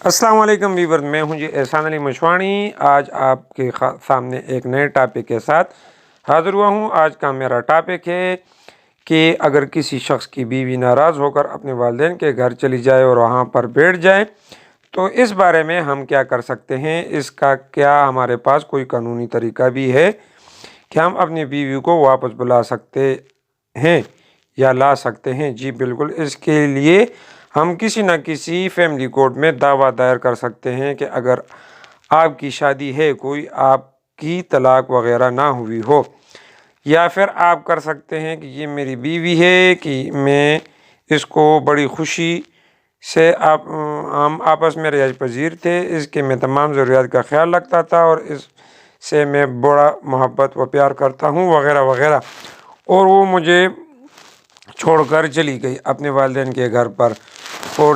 السلام علیکم ویور، میں ہوں جی احسان علی مشواڑی۔ آج آپ کے سامنے ایک نئے ٹاپک کے ساتھ حاضر ہوا ہوں۔ آج کا میرا ٹاپک ہے کہ اگر کسی شخص کی بیوی ناراض ہو کر اپنے والدین کے گھر چلی جائے اور وہاں پر بیٹھ جائے تو اس بارے میں ہم کیا کر سکتے ہیں، اس کا کیا ہمارے پاس کوئی قانونی طریقہ بھی ہے کہ ہم اپنی بیوی کو واپس بلا سکتے ہیں یا لا سکتے ہیں؟ جی بالکل، اس کے لیے ہم کسی نہ کسی فیملی کورٹ میں دعویٰ دائر کر سکتے ہیں کہ اگر آپ کی شادی ہے، کوئی آپ کی طلاق وغیرہ نہ ہوئی ہو، یا پھر آپ کر سکتے ہیں کہ یہ میری بیوی ہے کہ میں اس کو بڑی خوشی سے ہم آپس میں رہائش پذیر تھے، اس کے میں تمام ضروریات کا خیال رکھتا تھا اور اس سے میں بڑا محبت و پیار کرتا ہوں وغیرہ وغیرہ، اور وہ مجھے چھوڑ کر چلی گئی اپنے والدین کے گھر پر، اور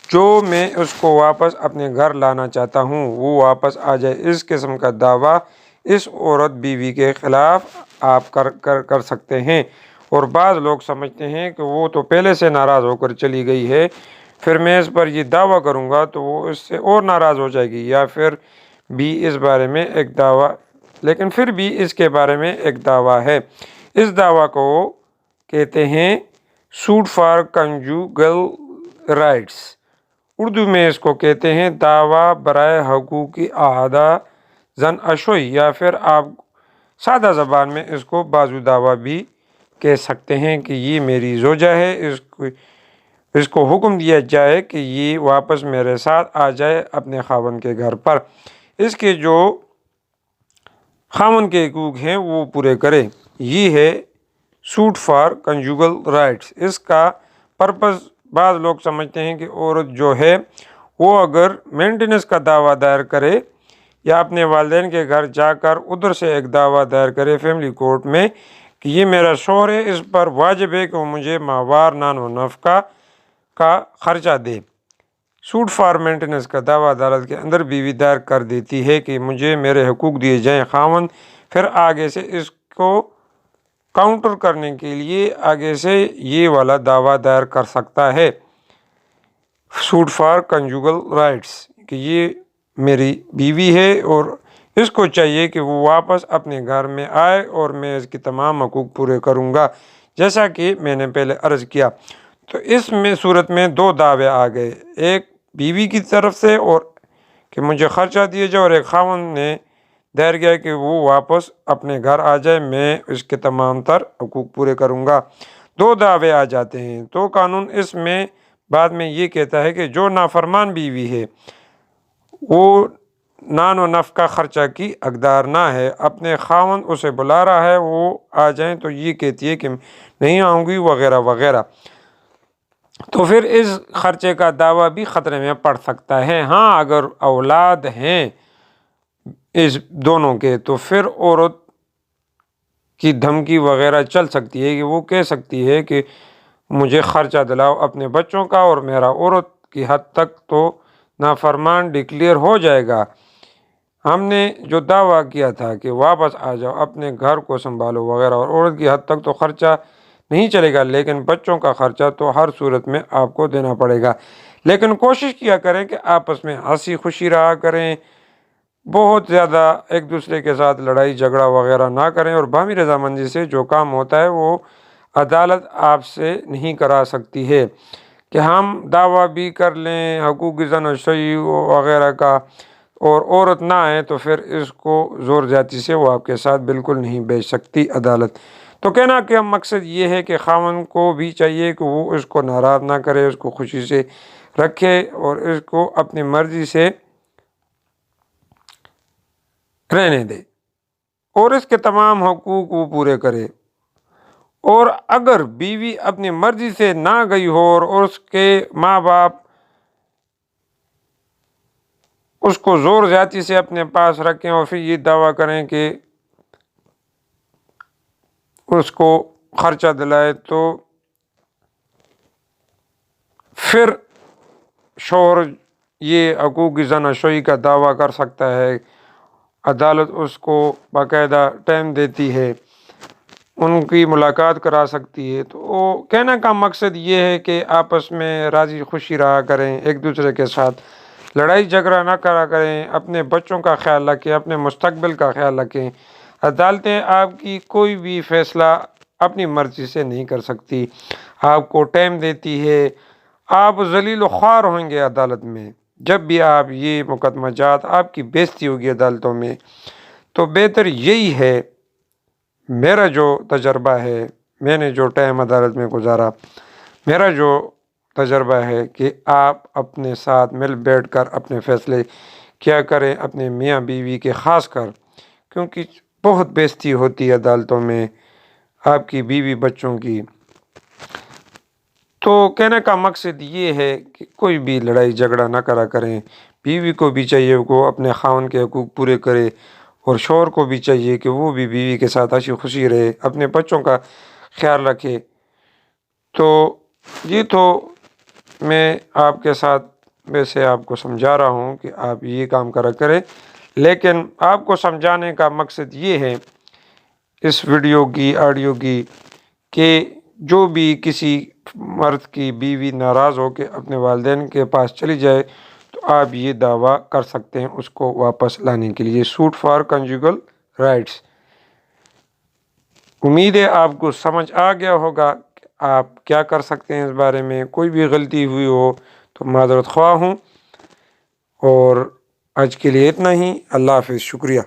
جو میں اس کو واپس اپنے گھر لانا چاہتا ہوں وہ واپس آ جائے۔ اس قسم کا دعویٰ اس عورت بیوی کے خلاف آپ کر سکتے ہیں۔ اور بعض لوگ سمجھتے ہیں کہ وہ تو پہلے سے ناراض ہو کر چلی گئی ہے، پھر میں اس پر یہ دعویٰ کروں گا تو وہ اس سے اور ناراض ہو جائے گی، یا پھر بھی اس بارے میں ایک دعویٰ، لیکن پھر بھی اس کے بارے میں ایک دعویٰ ہے۔ اس دعویٰ کو کہتے ہیں سوٹ فار کنجوگل رائٹس، اردو میں اس کو کہتے ہیں دعویٰ برائے حقوقی اعادہ زن اشوئی، یا پھر آپ سادہ زبان میں اس کو بازو دعویٰ بھی کہہ سکتے ہیں کہ یہ میری زوجہ ہے، اس کو حکم دیا جائے کہ یہ واپس میرے ساتھ آ جائے اپنے خاوند کے گھر پر، اس کے جو خاوند کے حقوق ہیں وہ پورے کرے۔ یہ ہے سوٹ فار کنجوگل رائٹس۔ اس کا پرپس بعض لوگ سمجھتے ہیں کہ عورت جو ہے وہ اگر مینٹیننس کا دعویٰ دائر کرے یا اپنے والدین کے گھر جا کر ادھر سے ایک دعویٰ دائر کرے فیملی کورٹ میں کہ یہ میرا شوہر ہے، اس پر واجب ہے کہ وہ مجھے ماہوار نان و نفقہ کا خرچہ دے۔ سوٹ فار مینٹیننس کا دعویٰ عدالت کے اندر بیوی دائر کر دیتی ہے کہ مجھے میرے حقوق دیے جائیں، خاوند پھر آگے سے اس کو کاؤنٹر کرنے کے لیے آگے سے یہ والا دعویٰ دائر کر سکتا ہے سوٹ فار کنجوگل رائٹس، کہ یہ میری بیوی ہے اور اس کو چاہیے کہ وہ واپس اپنے گھر میں آئے اور میں اس کے تمام حقوق پورے کروں گا، جیسا کہ میں نے پہلے عرض کیا۔ تو اس میں صورت میں دو دعوے آ گئے، ایک بیوی کی طرف سے اور کہ مجھے خرچہ دیے جائے، اور ایک خاوند نے دائر کیا کہ وہ واپس اپنے گھر آ جائے، میں اس کے تمام تر حقوق پورے کروں گا۔ دو دعوے آ جاتے ہیں تو قانون اس میں بعد میں یہ کہتا ہے کہ جو نافرمان بیوی ہے وہ نان و نفقہ خرچہ کی حقدار نہ ہے، اپنے خاوند اسے بلا رہا ہے وہ آ جائیں تو یہ کہتی ہے کہ نہیں آؤں گی وغیرہ وغیرہ، تو پھر اس خرچے کا دعویٰ بھی خطرے میں پڑ سکتا ہے۔ ہاں اگر اولاد ہیں اس دونوں کے تو پھر عورت کی دھمکی وغیرہ چل سکتی ہے کہ وہ کہہ سکتی ہے کہ مجھے خرچہ دلاؤ اپنے بچوں کا، اور میرا عورت کی حد تک تو نافرمان ڈکلیئر ہو جائے گا۔ ہم نے جو دعویٰ کیا تھا کہ واپس آ جاؤ اپنے گھر کو سنبھالو وغیرہ، اور عورت کی حد تک تو خرچہ نہیں چلے گا، لیکن بچوں کا خرچہ تو ہر صورت میں آپ کو دینا پڑے گا۔ لیکن کوشش کیا کریں کہ آپس میں ہنسی خوشی رہا کریں، بہت زیادہ ایک دوسرے کے ساتھ لڑائی جھگڑا وغیرہ نہ کریں، اور باہمی رضامندی سے جو کام ہوتا ہے وہ عدالت آپ سے نہیں کرا سکتی ہے کہ ہم دعویٰ بھی کر لیں حقوق زن و شیع وغیرہ کا اور عورت نہ آئے تو پھر اس کو زور زیادتی سے وہ آپ کے ساتھ بالکل نہیں بیچ سکتی عدالت۔ تو کہنا کہ مقصد یہ ہے کہ خاوند کو بھی چاہیے کہ وہ اس کو ناراض نہ کرے، اس کو خوشی سے رکھے اور اس کو اپنی مرضی سے رہنے دے اور اس کے تمام حقوق وہ پورے کرے۔ اور اگر بیوی اپنی مرضی سے نہ گئی ہو اور اس کے ماں باپ اس کو زور زیادتی سے اپنے پاس رکھیں اور پھر یہ دعویٰ کریں کہ اس کو خرچہ دلائے، تو پھر شوہر یہ حقوق زن و شیع کا دعویٰ کر سکتا ہے۔ عدالت اس کو باقاعدہ ٹائم دیتی ہے، ان کی ملاقات کرا سکتی ہے۔ تو کہنے کا مقصد یہ ہے کہ آپس میں راضی خوشی رہا کریں ایک دوسرے کے ساتھ، لڑائی جھگڑا نہ کرا کریں، اپنے بچوں کا خیال رکھیں، اپنے مستقبل کا خیال رکھیں۔ عدالتیں آپ کی کوئی بھی فیصلہ اپنی مرضی سے نہیں کر سکتی، آپ کو ٹائم دیتی ہے، آپ ذلیل و خوار ہوئیں گے عدالت میں۔ جب بھی آپ یہ مقدمہ جات آپ کی بےزتی ہوگی عدالتوں میں، تو بہتر یہی ہے، میرا جو تجربہ ہے، میں نے جو ٹائم عدالت میں گزارا، میرا جو تجربہ ہے کہ آپ اپنے ساتھ مل بیٹھ کر اپنے فیصلے کیا کریں، اپنے میاں بیوی کے خاص کر، کیونکہ بہت بےزتی ہوتی ہے عدالتوں میں آپ کی بیوی بچوں کی۔ تو کہنے کا مقصد یہ ہے کہ کوئی بھی لڑائی جھگڑا نہ کرا کریں، بیوی کو بھی چاہیے کہ اپنے خاوند کے حقوق پورے کرے، اور شوہر کو بھی چاہیے کہ وہ بھی بیوی کے ساتھ ہنسی خوشی رہے، اپنے بچوں کا خیال رکھے۔ تو یہ تو میں آپ کے ساتھ ویسے آپ کو سمجھا رہا ہوں کہ آپ یہ کام کرا کریں، لیکن آپ کو سمجھانے کا مقصد یہ ہے اس ویڈیو کی، آڈیو کی، کہ جو بھی کسی مرد کی بیوی ناراض ہو کے اپنے والدین کے پاس چلی جائے، تو آپ یہ دعویٰ کر سکتے ہیں اس کو واپس لانے کے لیے، سوٹ فار کنجوگل رائٹس۔ امید ہے آپ کو سمجھ آ گیا ہوگا کہ آپ کیا کر سکتے ہیں اس بارے میں۔ کوئی بھی غلطی ہوئی ہو تو معذرت خواہ ہوں، اور آج کے لیے اتنا ہی۔ اللہ حافظ، شکریہ۔